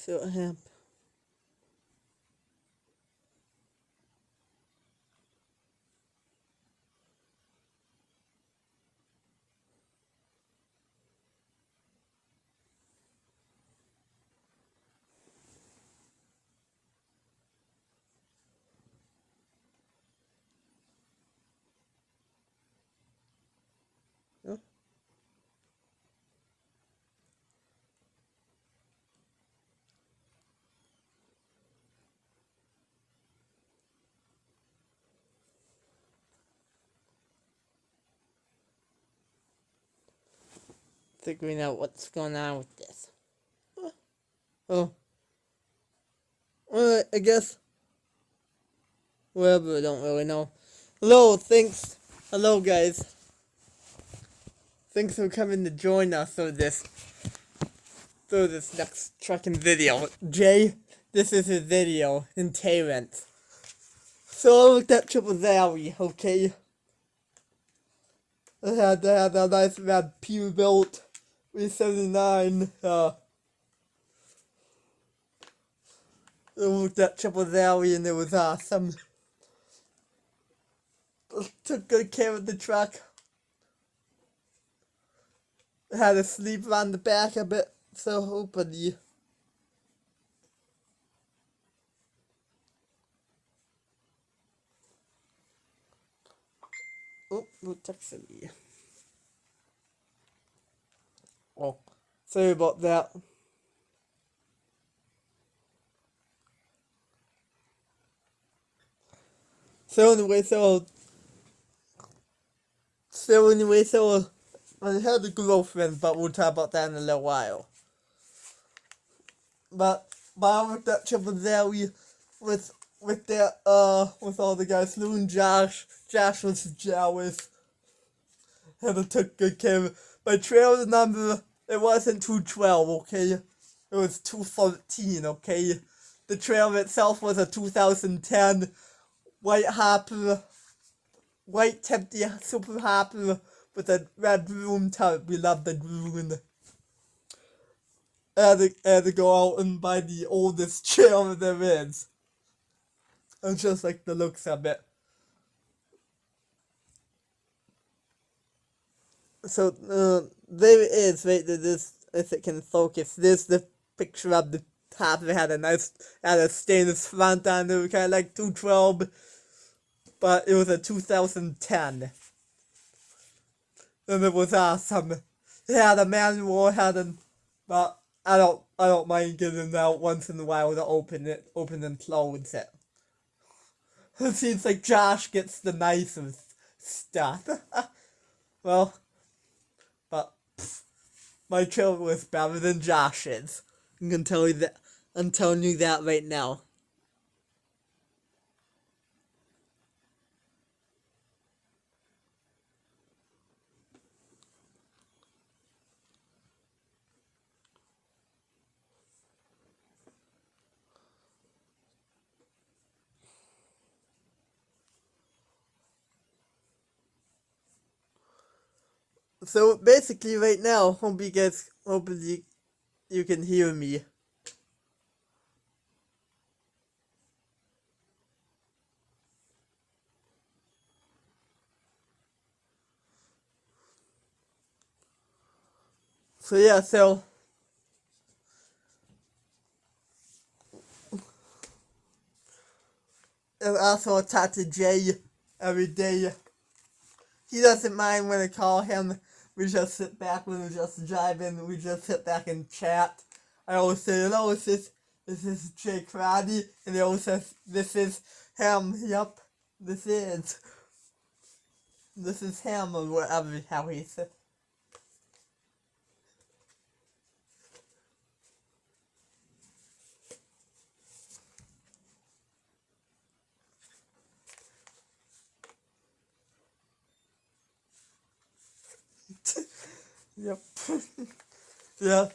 see what happened. Figuring out what's going on with this. Oh. Alright, I guess. Whatever, I don't really know. Hello, thanks. Hello, guys. Thanks for coming to join us for this next trucking video. Jay, this is his video in Terrence. So I looked at Triple Valley, okay? I had a nice red Peterbilt 379. I looked at Triple Valley and it was awesome. Took good care of the truck. I had a sleeper on the back of it, so hopefully. Oh, who texted me? Oh, sorry about that. So anyway, I had a girlfriend, but we'll talk about that in a little while. But I worked at Triple Valley with all the guys, Lou and Josh. Josh was jealous. And I took good care of it. My trailer number, it wasn't 212, okay? It was 214, okay? The trailer itself was a 2010 white hopper, white tempty super hopper with a red room top. We love the green. I had to go out and buy the oldest trailer there is. I just like the looks of it. So, there it is, right, this, if it can focus, there's the picture of the top. It had a stainless front on it, kind of like 212, but it was a 2010. And it was awesome. It had a manual, but I don't mind getting it out once in a while to open and close it. It seems like Josh gets the nicest stuff. Well, but my trailer was better than Josh's. I'm telling you that right now. So basically right now, hopefully you can hear me. So yeah, and also I talk to Jay every day. He doesn't mind when I call him. We just sit back when we're just driving. We just sit back and chat. I always say, hello, this is Jay CROTTY, and he always says, this is him. Yep, this is him, or whatever, how he says. Yep. Yeah.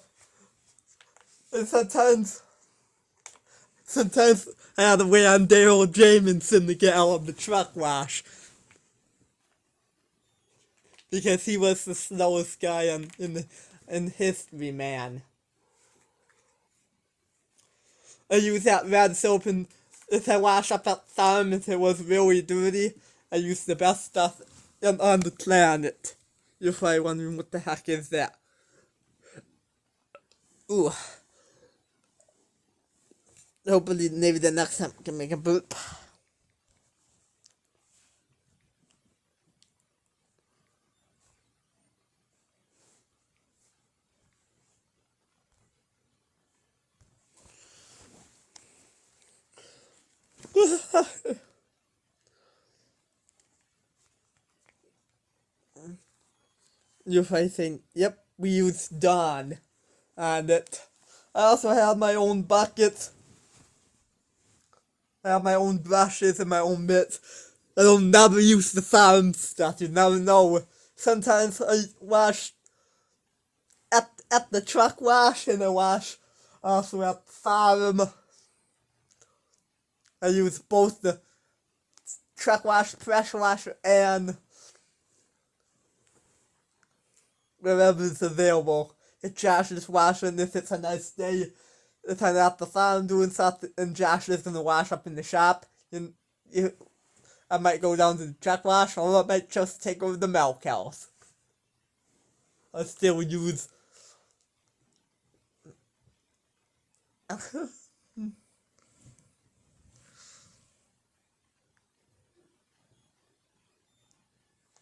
And sometimes I had to wait on DEROLD JAMEISON to get out of the truck wash. Because he was the slowest guy in history, man. I use that red soap, and if I wash up that farm, if it was really dirty, I use the best stuff on the planet. You're probably wondering what the heck is that. Ooh. Hopefully maybe the next time I can make a burp. You're probably saying, yep, we use Dawn on it. I also have my own buckets. I have my own brushes and my own mitts. I don't never use the farm stuff, you never know. Sometimes I wash at the truck wash, and I wash also at the farm. I use both the truck wash, pressure washer, and wherever it's available. If Josh is washing, if it's a nice day, if I'm at the farm doing something and Josh is gonna wash up in the shop, and I might go down to the truck wash, or I might just take over the milk house. I still use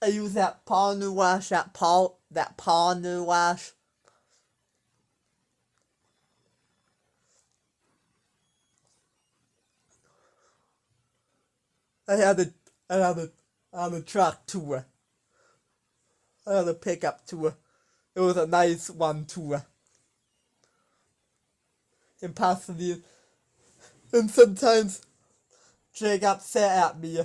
I use that Ponder wash, that Ponder wash. I had a truck tour. I had a pickup tour. It was a nice one tour. Impossibly. And sometimes Jay got upset at me.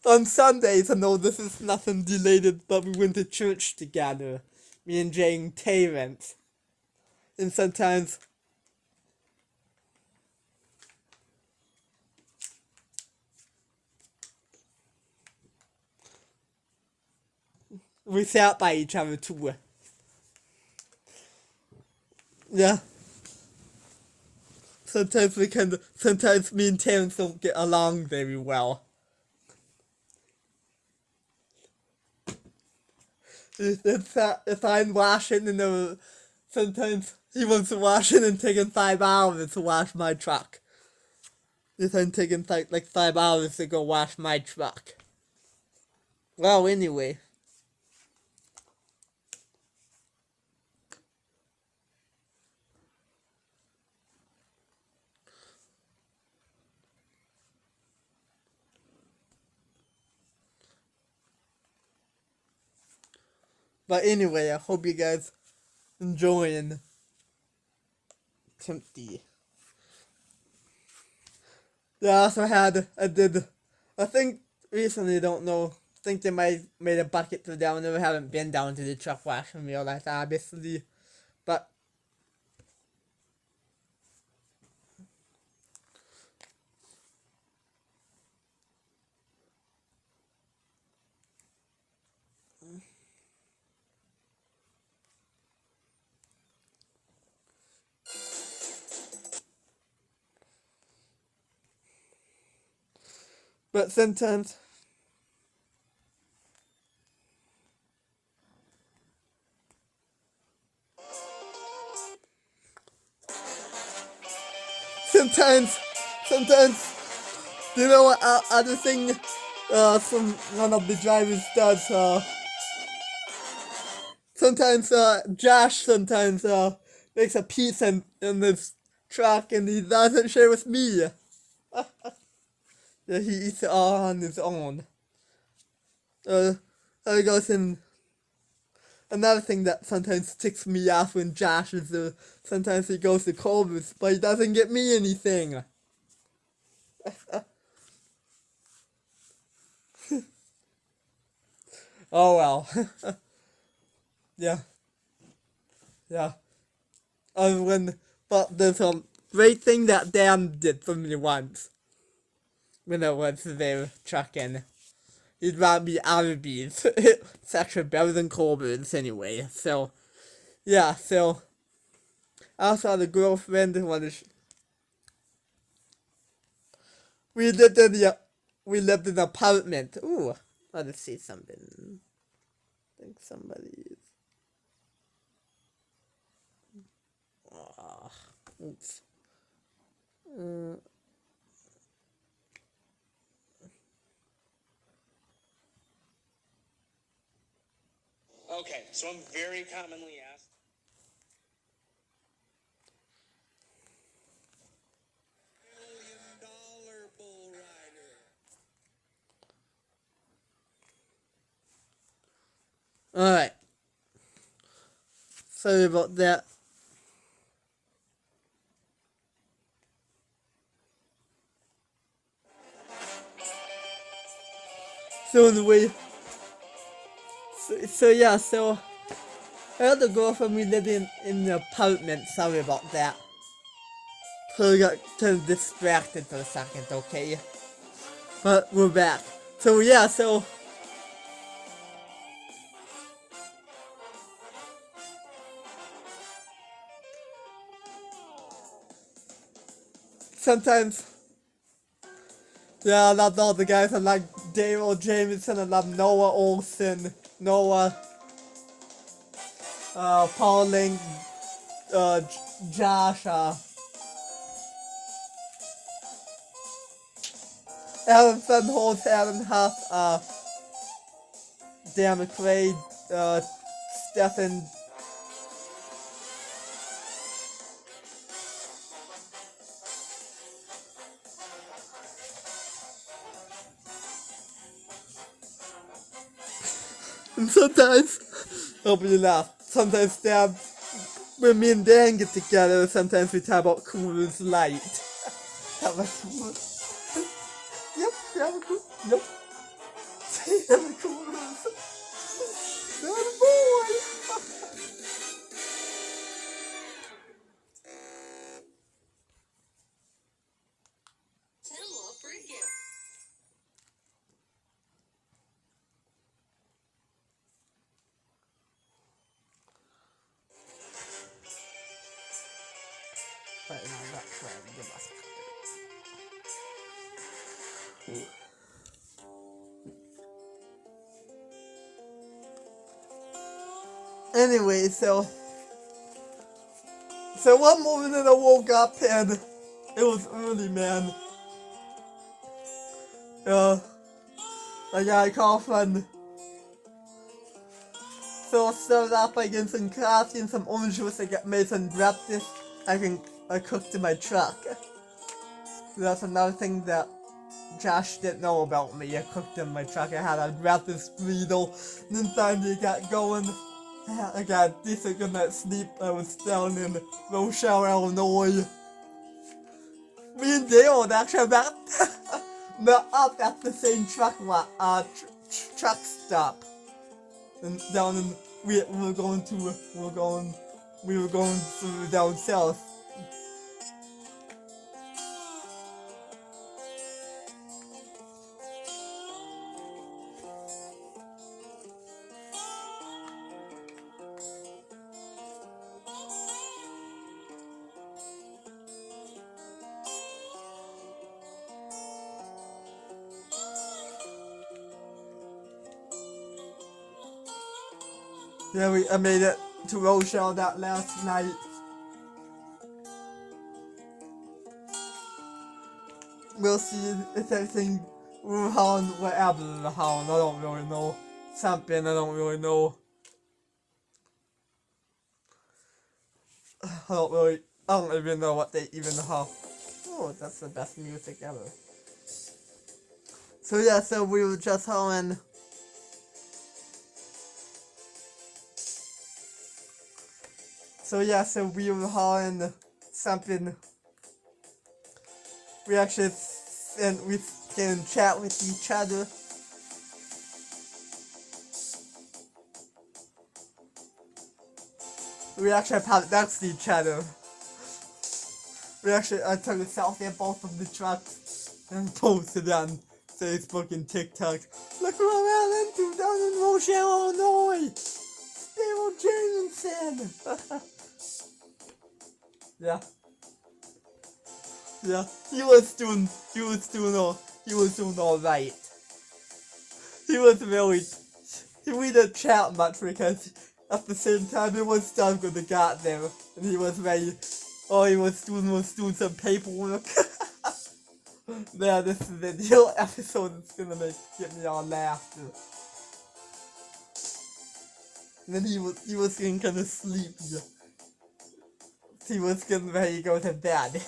On Sundays, I know this is nothing related, but we went to church together. Me and Jay and Terrence. And sometimes we sat by each other too. Yeah. Sometimes me and Terrence don't get along very well. If I'm washing, and sometimes he wants to wash it and taking 5 hours to wash my truck. If I'm taking like 5 hours to go wash my truck. Well, anyway. But anyway, I hope you guys enjoying TIMPE. Yeah, I think recently, don't know, I think they might made a bucket to down there. I haven't been down to the truck wash and realized, obviously. But sometimes you know what other thing some one of the drivers does, sometimes Josh makes a piece in this truck and he doesn't share with me. Yeah, he eats it all on his own. There goes in another thing that sometimes ticks me off when Josh is sometimes he goes to Kodas, but he doesn't get me anything. Oh well. Yeah. But there's a great thing that Dan did for me once. When I was there trucking. He brought me Arby's. It's actually better than Kodas anyway. So, yeah, I also had a girlfriend who wanted we lived in an apartment. Ooh, let's see something. I think somebody. Oops. Okay, so I'm very commonly asked. $1 million bull rider. Alright. Sorry about that. So anyway, so yeah, so I had a girlfriend, we lived in an apartment. Sorry about that. So I got kind of distracted for a second, okay? But we're back. So yeah, so sometimes, yeah, I love all the guys. I like DEROLD, JAMEISON, I love Noah, OLSON, Noah, Pauling, Josh, Alan Funholt, Alan Huff, MCCRAY, Stefan. And sometimes, hope you laugh, sometimes when me and Dan get together, sometimes we talk about Kodas Light. Have a cool. Yep, have a cool. Yep. Have a Kodas. That boy. Right, no, that's right. Give us. Anyway, so one morning I woke up and it was early, man. I got a call from. So I started off by getting some coffee and some orange juice. I made some breakfast. I cooked in my truck. That's another thing that Josh didn't know about me. I cooked in my truck. I had a breakfast burrito. And then finally got going. I got a decent good night's sleep. I was down in Rochelle, Illinois. Me and Dale actually met up at the same truck stop. And down in we were going to down south. Yeah, I made it to Rochelle that last night. We'll see if everything Wuhan, whatever Wuhan, I don't really know. Something I don't really know. I don't even know what they even have. Oh, that's the best music ever. So yeah, so we were just hauling. So yeah, so we were hauling something. We actually we can chat with each other. We actually have next to each other. I took a selfie of both of the trucks and posted on Facebook and TikTok. Look what I ran into down in Rochelle, Illinois. DEROLD JAMEISON. Yeah. Yeah, he was doing all right. He was really, we didn't chat much because at the same time it was time when they got there, and he was very, all he was doing some paperwork. Yeah, this is the real episode that's gonna get me all laughter. And then he was getting kind of sleepy. He was getting ready to go to bed.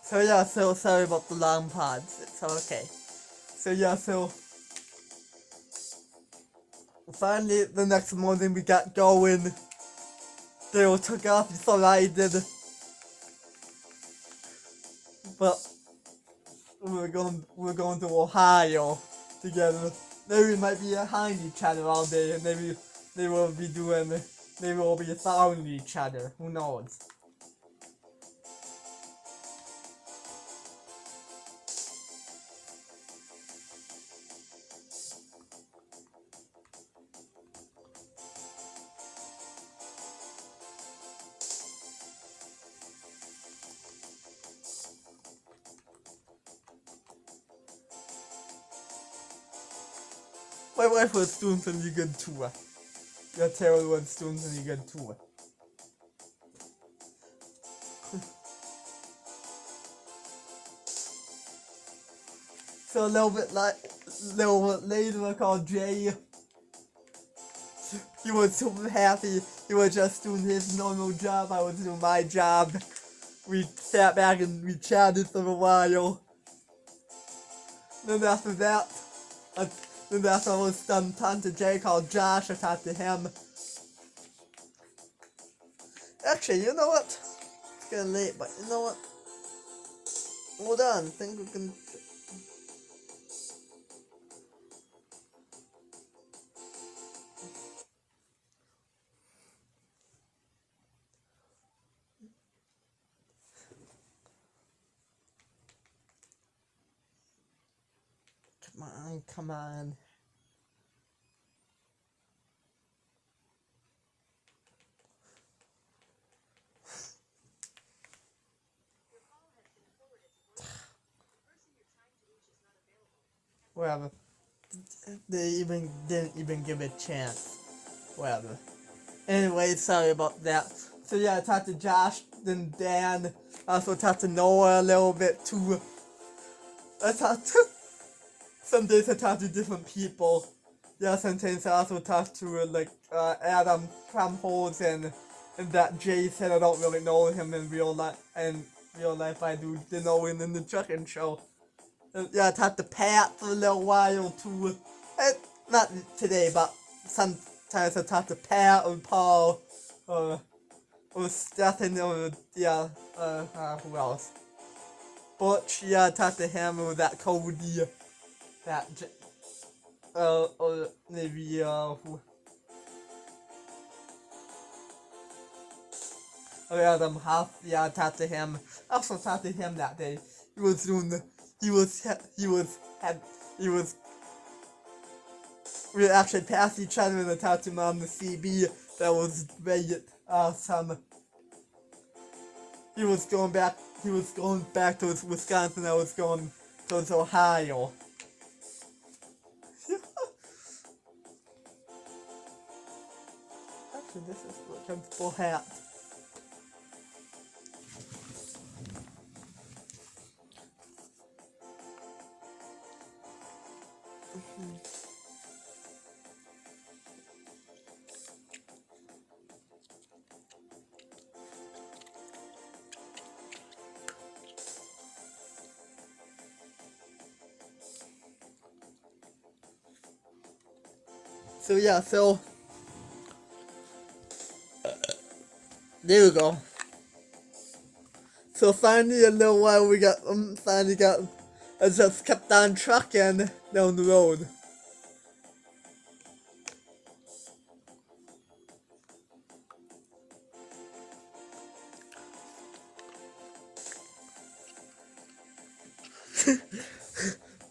So yeah, so sorry about the long pods. It's okay. So yeah, so finally the next morning we got going. They all took off before I did. But we're going to Ohio together. Maybe we might be behind each other all day, and maybe maybe we'll be following each other. Who knows? My wife was doing something good too. Your Terrell was doing something good too. So a little bit later, I called Jay. He was super happy. He was just doing his normal job. I was doing my job. We sat back and we chatted for a while. Then after that, then after I was done talking to Jay, I called Josh. I talked to him. Actually, you know what? It's getting late, but you know what? Hold on. I think we can. Come on. Whatever. They didn't even give it a chance. Whatever. Anyway, sorry about that. So yeah, I talked to Josh, then Dan. I also talked to Noah a little bit too. Some days I talk to different people. Yeah, sometimes I also talk to Adam Kramholz and that Jay said I don't really know him in real life. In real life, I do know him in the trucking show. Yeah, I talked to Pat for a little while too. Not today, but sometimes I talk to Pat or Paul or Stefan or who else? Butch, yeah, I talked to him or that Cody. Or maybe, who? Oh, Adam HUFF, yeah, I talked to him. I also talked to him that day. He was doing we actually passed each other and I talked to him on the CB. That was very awesome. He was going back to Wisconsin. I was going towards Ohio. Actually, this is a comfortable hat. So yeah, so there we go. So finally, a little while we got finally got. I just kept on trucking down the road.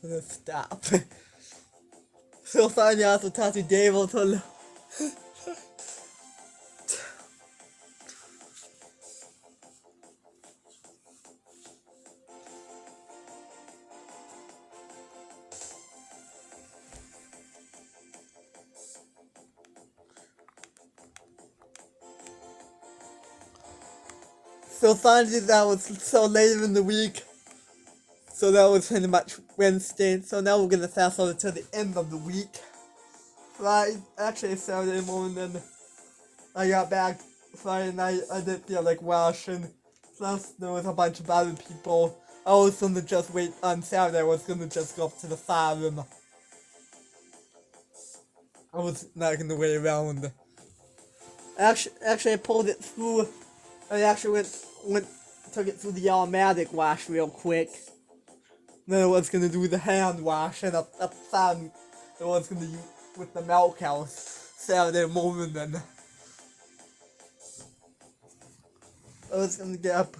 Let's stop. So finally, I also talked to David. So finally, that was so later in the week. So that was pretty much Wednesday. So now we're gonna fast forward to the end of the week. Friday, actually Saturday morning, I got back. Friday night, I didn't feel like washing. Plus, there was a bunch of other people. I was gonna just wait on Saturday. I was gonna just go up to the farm. I was not gonna wait around. Actually, I pulled it through. I actually took it through the automatic wash real quick. Then I was gonna do the hand wash and up farm. I was gonna use with the milk house Saturday morning. Then I was gonna get up.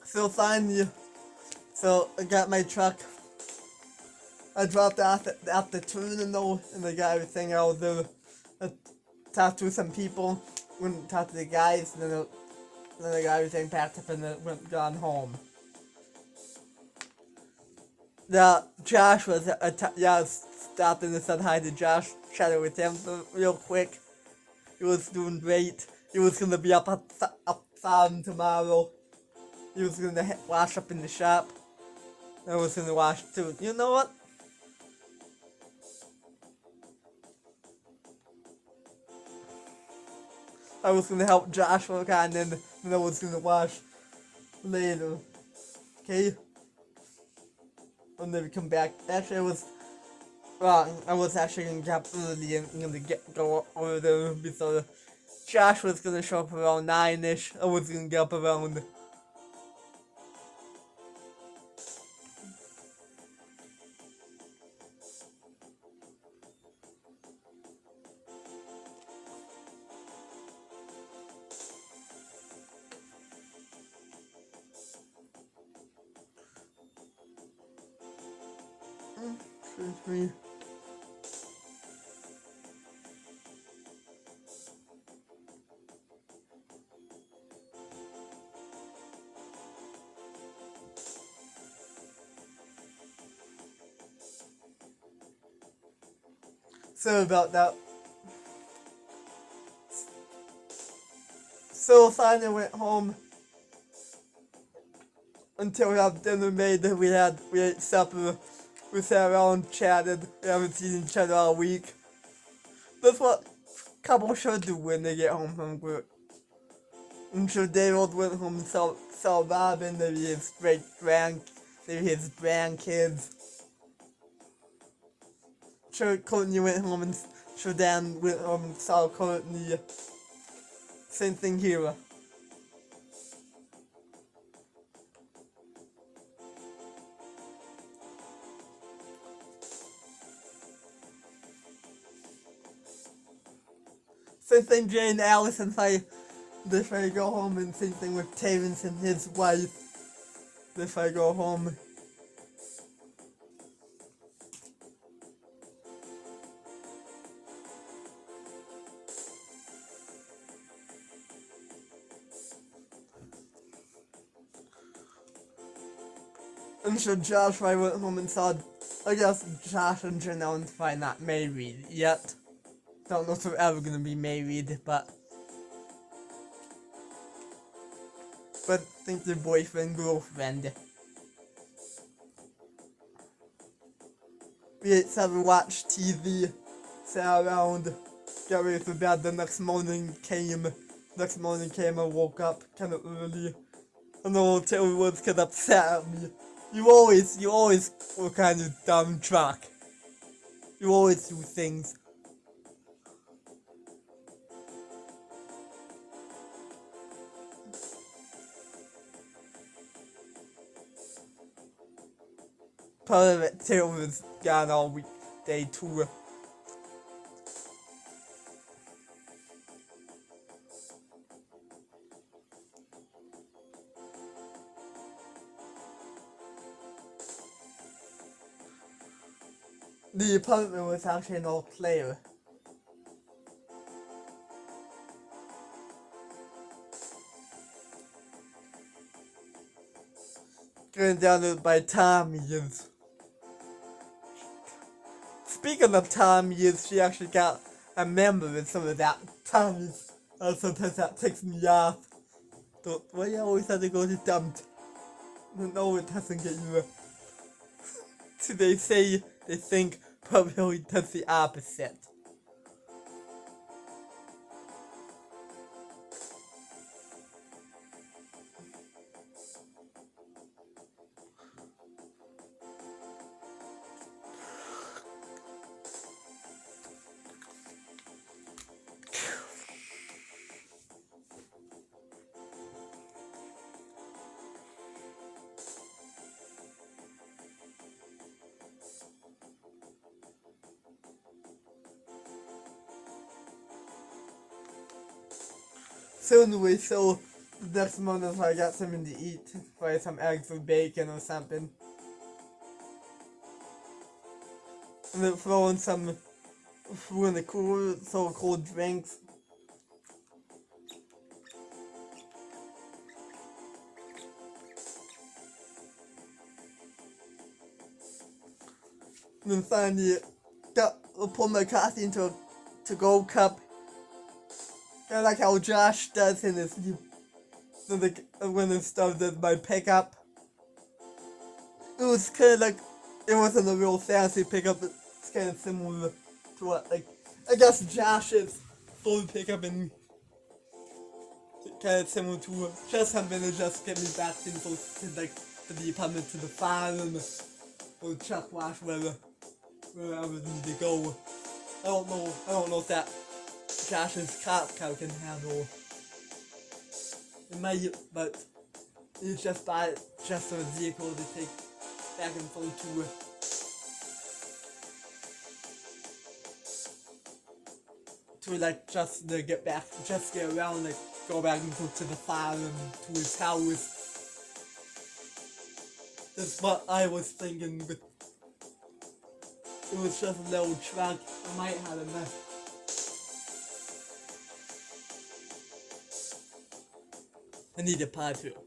So finally, so I got my truck. I dropped off at the terminal and I got everything out there. I talked to some people, went and talked to the guys, and then I got everything packed up and then gone home. Yeah, Josh was, I stopped and said hi to Josh, chatted with him real quick. He was doing great. He was gonna be up farm tomorrow. He was gonna wash up in the shop. I was gonna wash too. You know what? I was gonna help Josh work on, and then I was gonna wash later. Okay? And then we come back. Actually, I was actually gonna get up early and gonna go over there because Josh was gonna show up around 9ish. I was gonna get up around. Excuse me. Sorry about that. So finally went home until we had dinner made. We ate supper. We sat around, chatted. We haven't seen each other all week. That's what couples should do when they get home from work. I'm sure DEROLD went home and saw Robin, maybe his grandkids. Sure, Courtney went home and sure Dan went home and saw Courtney. Same thing here. Same thing Jay and Allison if I go home, and same thing with Terrence and his wife if I go home. And so Josh and I went home and saw, I guess Josh and Janelle are probably not married yet. Don't know if they're ever gonna be married, but I think they're boyfriend, girlfriend. We ate some, watched TV, sat around, got ready for bed. The next morning came, I woke up kinda early. And the whole Taylor was kinda upset at me. You always were kind of dumb track. You always do things. Part of it, Taylor was gone all weekday too. The apartment was actually an old player. Going down by Tommy's. Speaking of Tommy's, she actually got a member in some of that. Tommy's. Sometimes that takes me off. Why you always have to go to dumped? No, it doesn't get you. So they think probably does the opposite. So anyway, so next morning I got something to eat, probably some eggs with bacon or something. And then throwing some food in the cooler, so cold drinks. And then finally put my coffee into a to-go cup. Kind of like how Josh does in his when it started my pickup. It was kind of like, it wasn't a real fancy pickup, it's kind of similar to what, like, I guess Josh's full pickup and kind of similar to just something to just get me back into to the apartment, to the farm, or truck wash, where I would need to go. I don't know if that Josh's cop car can handle. It might, but it's just a vehicle to take back and forth to like just to get back, just get around, like go back and forth to the farm, to his house. That's what I was thinking, but it was just a little truck. I might have enough. I need a pipe real